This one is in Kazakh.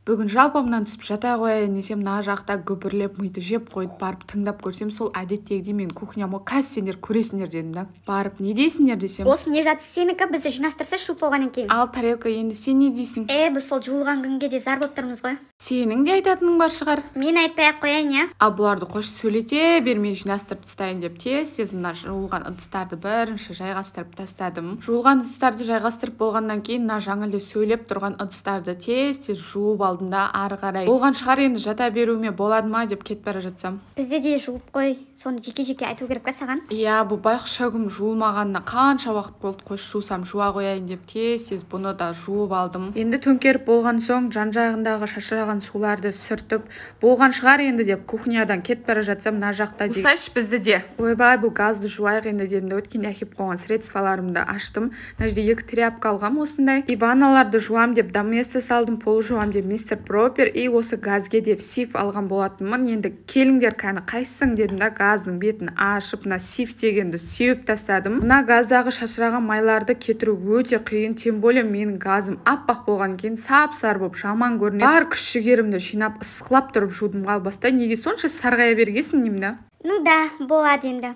Бүгін жалпамнан түсіп жата қояйын десем, мына жақта гүбірлеп миды жеп қойды. Барып тыңдап көрсем, сол әдеттегідей мен кухнямы қазір сендер көресіңдер дедім да. Барып не дейсіңдер десем. Осы не жаты сенікі, бізді жинастырса шуып болғаннан кейін. Ал тарелка, енді сен не дейсің? Біз сол жуылған күнге де зар болып тұрмыз ғой. Сенің де айтатының бар шығар. Мен айтпай-ақ қояйын, я. Ал бұларды қош сөйлете бермей жинастырып тастайын деп тез мына жуылған ыдыстарды бірінші жайғастырып тастадым. Жуылған ыдыстарды жайғастырып болғаннан кейін мына жаңылы сөйлеп тұрған ыдыстарды тез жуып алдым да ары қарай. Болған шығар, енді жата беруіме болады ма деп кетіп бара жатсам. Бізде де жуып қой. Соны жеке-жеке айту керек па саған? Иә, бұл байқұс күн жуылмағанына қанша уақыт болды, қош жусам жуа қояйын деп тез бұны да жуып алдым. Енді төңкеріп болған соң жан-жағындағы шашыраған суларды сүртіп болған шығар енді деп кухнядан кетіп бара жатсам, мына жақта ұсайшы бізді де. Ойбай, бұл газды жуайық енді дедім де өткенде әкеп қойған средстволарымды аштым. Мына жерде 2 тряпка алғам осындай. И ванналарды жуам деп доместос салдым, пол жуам деп мистер Пропер и осы газге деп сиф алған болатынмын. Енді келіңдер кәні қайсың дедім да газдың бетін ашып, мына сиф дегенді сеуіп тастадым. Мына газдағы шашыраған майларды кетіру өте қиын, тем более менің газым аппақ болған кейін сап-сары болып жаман көрінеді. Бар күш-жігерімді жинап ысқылап тұрып жудым. Қалбастай неге сонша сарғая бергесін деймін да. Ну да, болады енді.